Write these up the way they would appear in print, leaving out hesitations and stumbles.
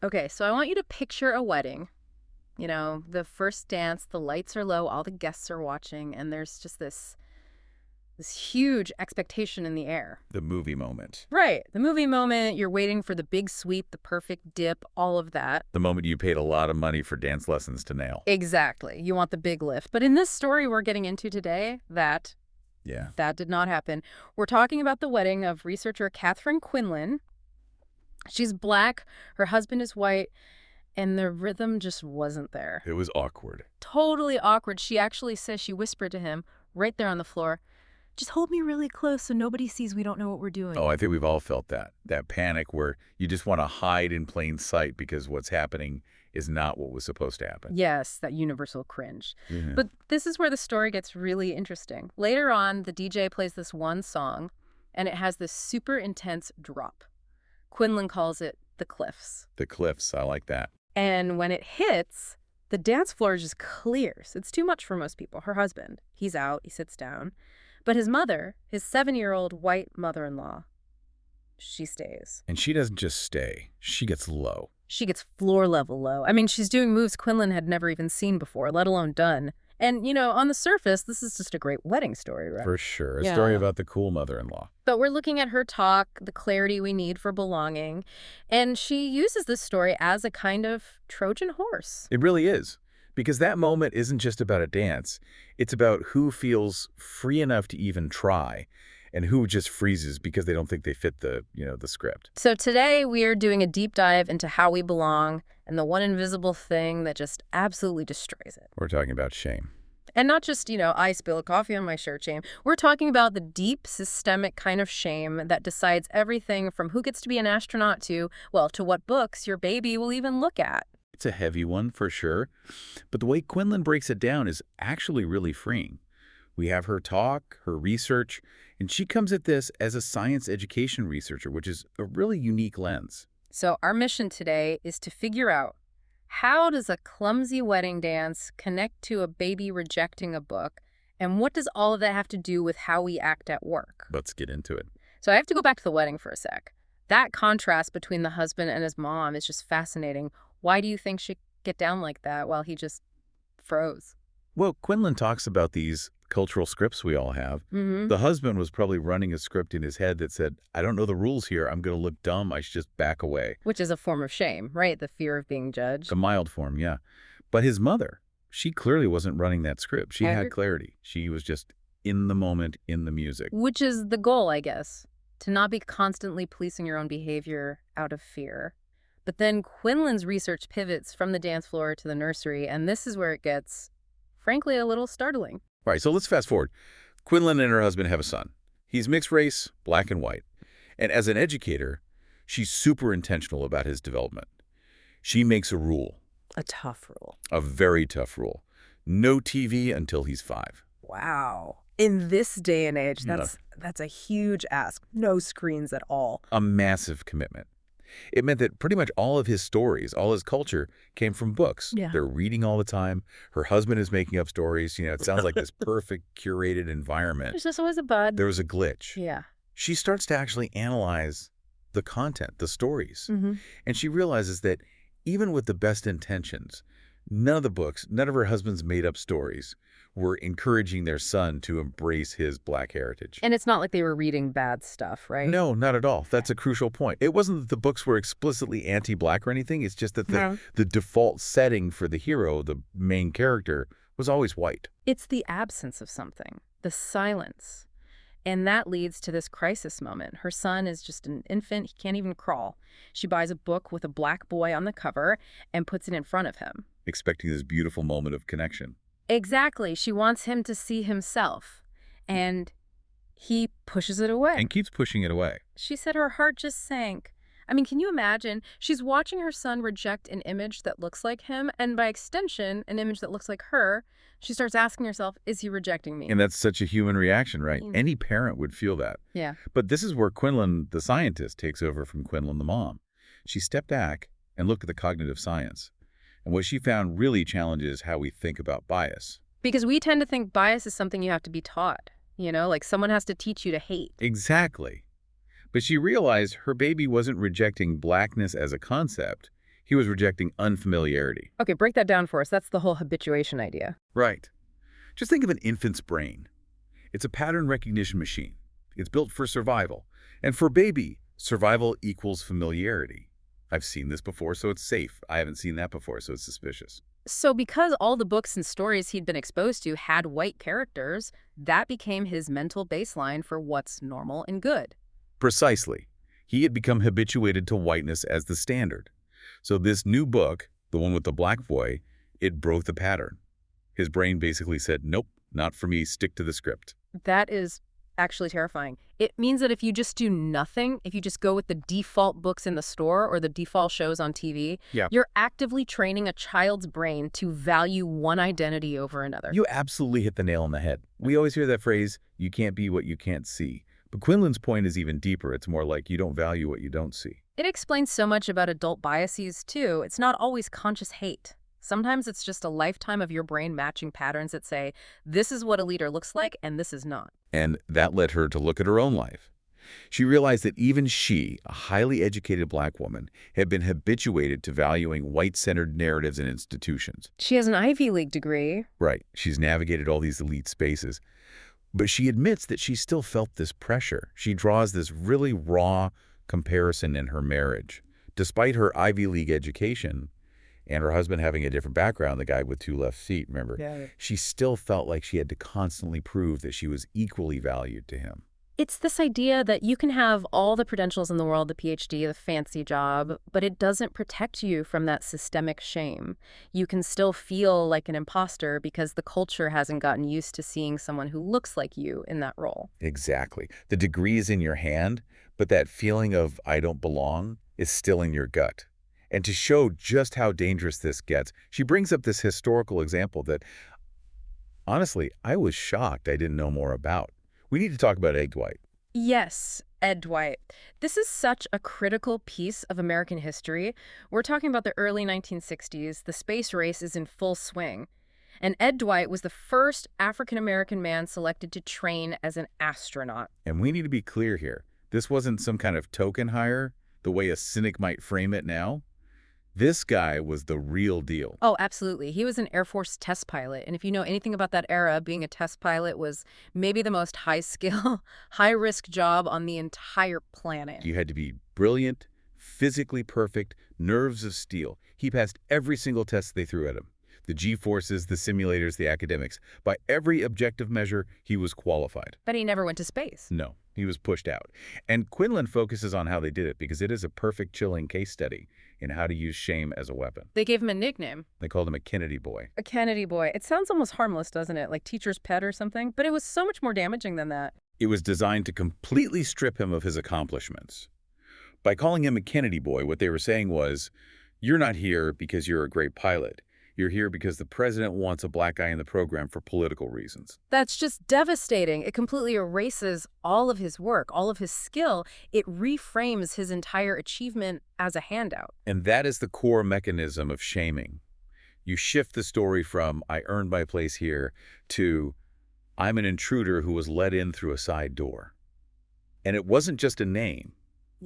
Okay, so I want you to picture a wedding. You know, the first dance, the lights are low, all the guests are watching, and there's just this huge expectation in the air. The movie moment. Right. The movie moment, you're waiting for the big sweep, the perfect dip, all of that. The moment you paid a lot of money for dance lessons to nail. Exactly. You want the big lift. But in this story we're getting into today, that did not happen. We're talking about the wedding of researcher Catherine Quinlan. She's Black, her husband is white, and the rhythm just wasn't there. It was awkward. Totally awkward. She actually says, she whispered to him right there on the floor, "Just hold me really close so nobody sees we don't know what we're doing." Oh, I think we've all felt that. That panic where you just want to hide in plain sight because what's happening is not what was supposed to happen. Yes, that universal cringe. Yeah. But this is where the story gets really interesting. Later on, the DJ plays this one song, and it has this super intense drop. Quinlan calls it the cliffs. The cliffs, I like that. And when it hits, the dance floor just clears. It's too much for most people. Her husband, he's out, he sits down. But his mother, his 7-year-old white mother-in-law, she stays. And she doesn't just stay. She gets low. She gets floor level low. I mean, she's doing moves Quinlan had never even seen before, let alone done. And, you know, on the surface, this is just a great wedding story, right? For sure. A story about the cool mother-in-law. But we're looking at her talk, the clarity we need for belonging, and she uses this story as a kind of Trojan horse. It really is. Because that moment isn't just about a dance. It's about who feels free enough to even try and who just freezes because they don't think they fit the script. So today we are doing a deep dive into how we belong and the one invisible thing that just absolutely destroys it. We're talking about shame. And not just, I spilled coffee on my shirt shame. We're talking about the deep, systemic kind of shame that decides everything from who gets to be an astronaut to what books your baby will even look at. It's a heavy one, for sure. But the way Quinlan breaks it down is actually really freeing. We have her talk, her research, and she comes at this as a science education researcher, which is a really unique lens. So our mission today is to figure out, how does a clumsy wedding dance connect to a baby rejecting a book? And what does all of that have to do with how we act at work? Let's get into it. So I have to go back to the wedding for a sec. That contrast between the husband and his mom is just fascinating. Why do you think she'd get down like that while he just froze? Well, Quinlan talks about these cultural scripts we all have. The husband was probably running a script in his head that said, I don't know the rules here. I'm going to look dumb. I should just back away. Which is a form of shame, right? The fear of being judged. A mild form, yeah. But his mother, she clearly wasn't running that script. She had clarity. She was just in the moment, in the music. Which is the goal, I guess, to not be constantly policing your own behavior out of fear. But then Quinlan's research pivots from the dance floor to the nursery, and this is where it gets, frankly, a little startling. All right, so let's fast forward. Quinlan and her husband have a son. He's mixed race, black and white. And as an educator, she's super intentional about his development. She makes a rule. A tough rule. A very tough rule. No TV until he's 5. Wow. In this day and age, that's a huge ask. No screens at all. A massive commitment. It meant that pretty much all of his stories, all his culture, came from books. Yeah. They're reading all the time. Her husband is making up stories. It sounds like this perfect, curated environment. There's just always a bud. There was a glitch. Yeah. She starts to actually analyze the content, the stories. And she realizes that even with the best intentions, none of the books, none of her husband's made-up stories were encouraging their son to embrace his black heritage. And it's not like they were reading bad stuff, right? No, not at all. That's a crucial point. It wasn't that the books were explicitly anti-black or anything. It's just that the default setting for the hero, the main character, was always white. It's the absence of something, the silence. And that leads to this crisis moment. Her son is just an infant. He can't even crawl. She buys a book with a black boy on the cover and puts it in front of him, expecting this beautiful moment of connection. Exactly. She wants him to see himself. And he pushes it away. And keeps pushing it away. She said her heart just sank. I mean, can you imagine? She's watching her son reject an image that looks like him, and by extension, an image that looks like her. She starts asking herself, is he rejecting me? And that's such a human reaction, right? Any parent would feel that. Yeah. But this is where Quinlan, the scientist, takes over from Quinlan, the mom. She stepped back and looked at the cognitive science. And what she found really challenges how we think about bias. Because we tend to think bias is something you have to be taught. Like someone has to teach you to hate. Exactly. But she realized her baby wasn't rejecting blackness as a concept. He was rejecting unfamiliarity. Okay, break that down for us. That's the whole habituation idea. Right. Just think of an infant's brain. It's a pattern recognition machine. It's built for survival. And for baby, survival equals familiarity. I've seen this before, so it's safe. I haven't seen that before, so it's suspicious. So because all the books and stories he'd been exposed to had white characters, that became his mental baseline for what's normal and good. Precisely. He had become habituated to whiteness as the standard. So this new book, the one with the black boy, it broke the pattern. His brain basically said, nope, not for me, stick to the script. That is actually terrifying. It means that if you just do nothing, if you just go with the default books in the store or the default shows on TV, you're actively training a child's brain to value one identity over another. You absolutely hit the nail on the head. We always hear that phrase, you can't be what you can't see. But Quinlan's point is even deeper. It's more like you don't value what you don't see. It explains so much about adult biases, too. It's not always conscious hate. Sometimes it's just a lifetime of your brain matching patterns that say, this is what a leader looks like, and this is not. And that led her to look at her own life. She realized that even she, a highly educated black woman, had been habituated to valuing white-centered narratives and institutions. She has an Ivy League degree. Right. She's navigated all these elite spaces. But she admits that she still felt this pressure. She draws this really raw comparison in her marriage. Despite her Ivy League education and her husband having a different background, the guy with two left feet, remember, she still felt like she had to constantly prove that she was equally valued to him. It's this idea that you can have all the credentials in the world, the PhD, the fancy job, but it doesn't protect you from that systemic shame. You can still feel like an imposter because the culture hasn't gotten used to seeing someone who looks like you in that role. Exactly. The degree is in your hand, but that feeling of I don't belong is still in your gut. And to show just how dangerous this gets, she brings up this historical example that, honestly, I was shocked I didn't know more about. We need to talk about Ed Dwight. Yes, Ed Dwight. This is such a critical piece of American history. We're talking about the early 1960s. The space race is in full swing. And Ed Dwight was the first African-American man selected to train as an astronaut. And we need to be clear here. This wasn't some kind of token hire, the way a cynic might frame it now. This guy was the real deal. Oh, absolutely. He was an Air Force test pilot. And if you know anything about that era, being a test pilot was maybe the most high-skill, high-risk job on the entire planet. You had to be brilliant, physically perfect, nerves of steel. He passed every single test they threw at him. The G-forces, the simulators, the academics. By every objective measure, he was qualified. But he never went to space. No, he was pushed out. And Quinlan focuses on how they did it because it is a perfect chilling case study in how to use shame as a weapon. They gave him a nickname. They called him a Kennedy boy. A Kennedy boy. It sounds almost harmless, doesn't it? Like teacher's pet or something. But it was so much more damaging than that. It was designed to completely strip him of his accomplishments. By calling him a Kennedy boy, what they were saying was, you're not here because you're a great pilot. You're here because the president wants a black guy in the program for political reasons. That's just devastating. It completely erases all of his work, all of his skill. It reframes his entire achievement as a handout. And that is the core mechanism of shaming. You shift the story from, I earned my place here, to, I'm an intruder who was let in through a side door. And it wasn't just a name.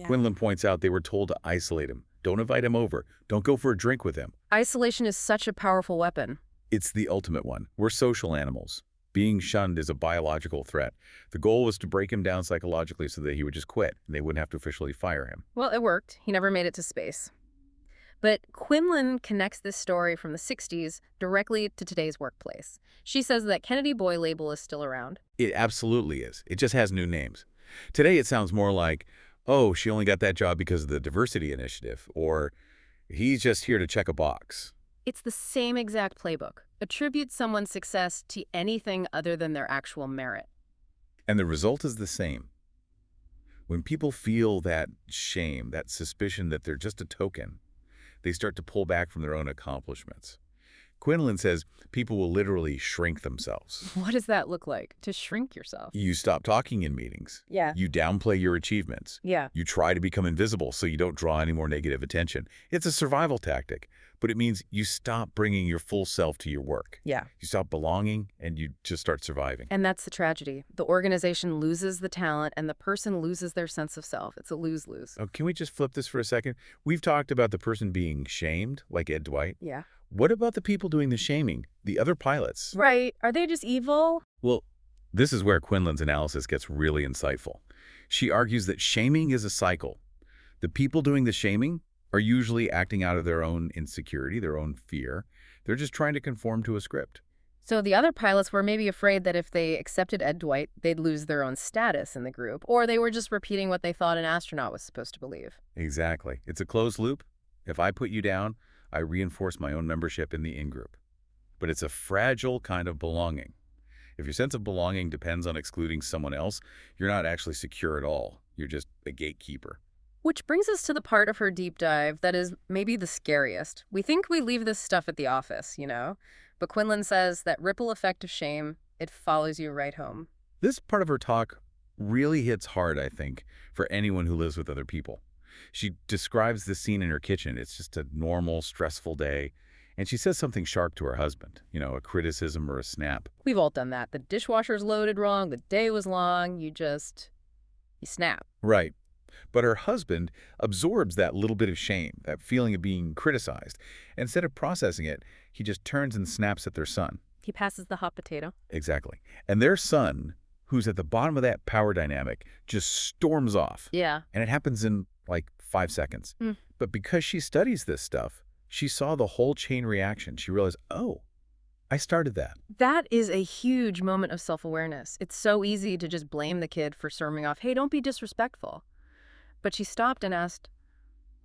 Quinlan points out they were told to isolate him. Don't invite him over. Don't go for a drink with him. Isolation is such a powerful weapon. It's the ultimate one. We're social animals. Being shunned is a biological threat. The goal was to break him down psychologically so that he would just quit, and they wouldn't have to officially fire him. Well, it worked. He never made it to space. But Quinlan connects this story from the 60s directly to today's workplace. She says that Kennedy boy label is still around. It absolutely is. It just has new names. Today it sounds more like, oh, she only got that job because of the diversity initiative, or he's just here to check a box. It's the same exact playbook. Attribute someone's success to anything other than their actual merit. And the result is the same. When people feel that shame, that suspicion that they're just a token, they start to pull back from their own accomplishments. Quinlan says people will literally shrink themselves. What does that look like, to shrink yourself? You stop talking in meetings. Yeah. You downplay your achievements. Yeah. You try to become invisible so you don't draw any more negative attention. It's a survival tactic, but it means you stop bringing your full self to your work. Yeah. You stop belonging, and you just start surviving. And that's the tragedy. The organization loses the talent, and the person loses their sense of self. It's a lose-lose. Oh, can we just flip this for a second? We've talked about the person being shamed, like Ed Dwight. Yeah. What about the people doing the shaming, the other pilots? Right. Are they just evil? Well, this is where Quinlan's analysis gets really insightful. She argues that shaming is a cycle. The people doing the shaming are usually acting out of their own insecurity, their own fear. They're just trying to conform to a script. So the other pilots were maybe afraid that if they accepted Ed Dwight, they'd lose their own status in the group, or they were just repeating what they thought an astronaut was supposed to believe. Exactly. It's a closed loop. If I put you down, I reinforce my own membership in the in-group. But it's a fragile kind of belonging. If your sense of belonging depends on excluding someone else, you're not actually secure at all. You're just a gatekeeper. Which brings us to the part of her deep dive that is maybe the scariest. We think we leave this stuff at the office, But Quinlan says that ripple effect of shame, it follows you right home. This part of her talk really hits hard, I think, for anyone who lives with other people. She describes this scene in her kitchen. It's just a normal, stressful day. And she says something sharp to her husband, a criticism or a snap. We've all done that. The dishwasher's loaded wrong, the day was long, you snap. Right. But her husband absorbs that little bit of shame, that feeling of being criticized. Instead of processing it, he just turns and snaps at their son. He passes the hot potato. Exactly. And their son, who's at the bottom of that power dynamic, just storms off. Yeah. And it happens in, 5 seconds. But because she studies this stuff, she saw the whole chain reaction. She realized, oh, I started that. That is a huge moment of self-awareness. It's so easy to just blame the kid for storming off. Hey, don't be disrespectful. But she stopped and asked,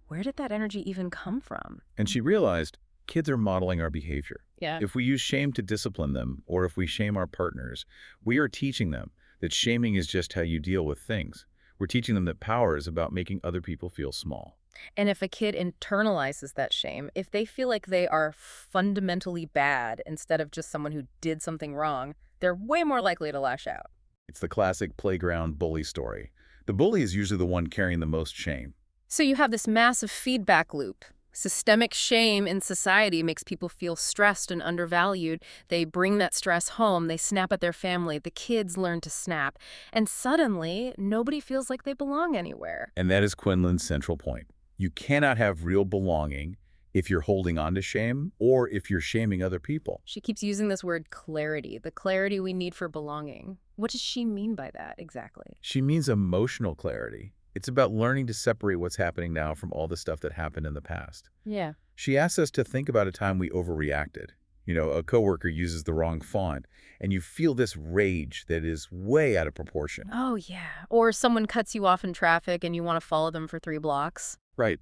where did that energy even come from? And she realized kids are modeling our behavior. Yeah. If we use shame to discipline them, or if we shame our partners, we are teaching them that shaming is just how you deal with things. We're teaching them that power is about making other people feel small. And if a kid internalizes that shame, if they feel like they are fundamentally bad instead of just someone who did something wrong, they're way more likely to lash out. It's the classic playground bully story. The bully is usually the one carrying the most shame. So you have this massive feedback loop. Systemic shame in society makes people feel stressed and undervalued. They bring that stress home. They snap at their family. The kids learn to snap. And suddenly, nobody feels like they belong anywhere. And that is Quinlan's central point. You cannot have real belonging if you're holding on to shame or if you're shaming other people. She keeps using this word clarity, the clarity we need for belonging. What does she mean by that exactly? She means emotional clarity. It's about learning to separate what's happening now from all the stuff that happened in the past. Yeah. She asks us to think about a time we overreacted. A coworker uses the wrong font, and you feel this rage that is way out of proportion. Oh, yeah. Or someone cuts you off in traffic and you want to follow them for 3 blocks. Right.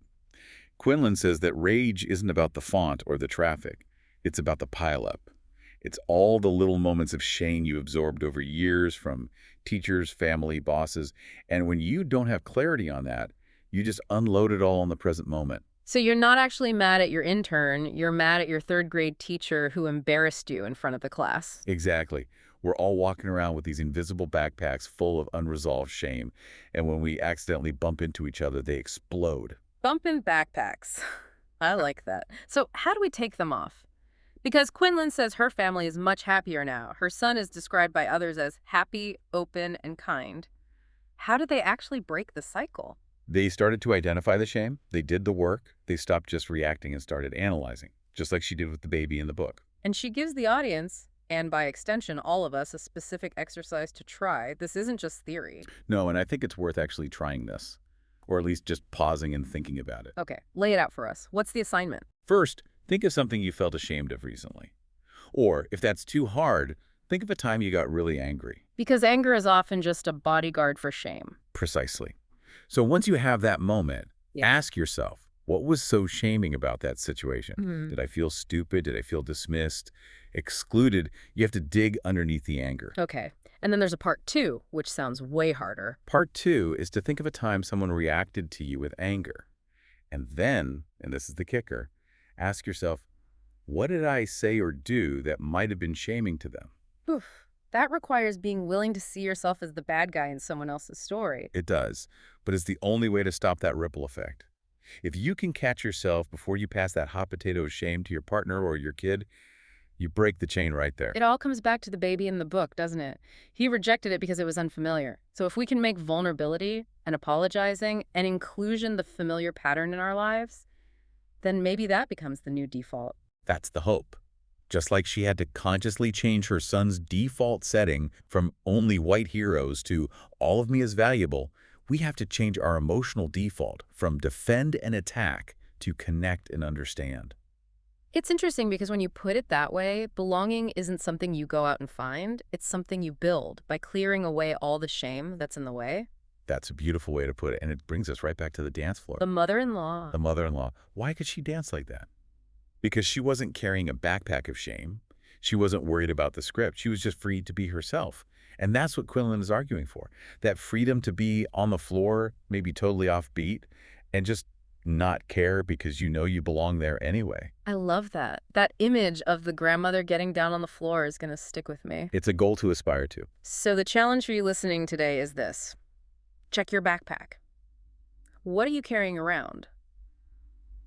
Quinlan says that rage isn't about the font or the traffic. It's about the pileup. It's all the little moments of shame you absorbed over years from teachers, family, bosses. And when you don't have clarity on that, you just unload it all in the present moment. So you're not actually mad at your intern. You're mad at your 3rd grade teacher who embarrassed you in front of the class. Exactly. We're all walking around with these invisible backpacks full of unresolved shame. And when we accidentally bump into each other, they explode. Bumping backpacks. I like that. So how do we take them off? Because Quinlan says her family is much happier now. Her son is described by others as happy, open, and kind. How did they actually break the cycle? They started to identify the shame. They did the work. They stopped just reacting and started analyzing, just like she did with the baby in the book. And she gives the audience, and by extension all of us, a specific exercise to try. This isn't just theory. No, and I think it's worth actually trying this, or at least just pausing and thinking about it. Okay, lay it out for us. What's the assignment? First, think of something you felt ashamed of recently. Or, if that's too hard, think of a time you got really angry. Because anger is often just a bodyguard for shame. Precisely. So once you have that moment, ask yourself, what was so shaming about that situation? Did I feel stupid? Did I feel dismissed? Excluded? You have to dig underneath the anger. Okay. And then there's a part 2, which sounds way harder. Part 2 is to think of a time someone reacted to you with anger. And then, and this is the kicker, ask yourself, What did I say or do that might have been shaming to them? Oof. That requires being willing to see yourself as the bad guy in someone else's story. It does, but it's the only way to stop that ripple effect. If you can catch yourself before you pass that hot potato of shame to your partner or your kid, you break the chain right there. It all comes back to the baby in the book, doesn't it? He rejected it because it was unfamiliar. So if we can make vulnerability and apologizing and inclusion the familiar pattern in our lives, then maybe that becomes the new default. That's the hope. Just like she had to consciously change her son's default setting from only white heroes to all of me is valuable, we have to change our emotional default from defend and attack to connect and understand. It's interesting because when you put it that way, belonging isn't something you go out and find. It's something you build by clearing away all the shame that's in the way. That's a beautiful way to put it, and it brings us right back to the dance floor. The mother-in-law. The mother-in-law. Why could she dance like that? Because she wasn't carrying a backpack of shame. She wasn't worried about the script. She was just free to be herself. And that's what Quinlan is arguing for. That freedom to be on the floor, maybe totally offbeat, and just not care because you know you belong there anyway. I love that. That image of the grandmother getting down on the floor is going to stick with me. It's a goal to aspire to. So the challenge for you listening today is this. Check your backpack. What are you carrying around?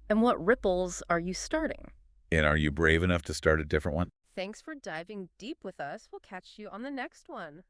And what ripples are you starting? And are you brave enough to start a different one? Thanks for diving deep with us. We'll catch you on the next one.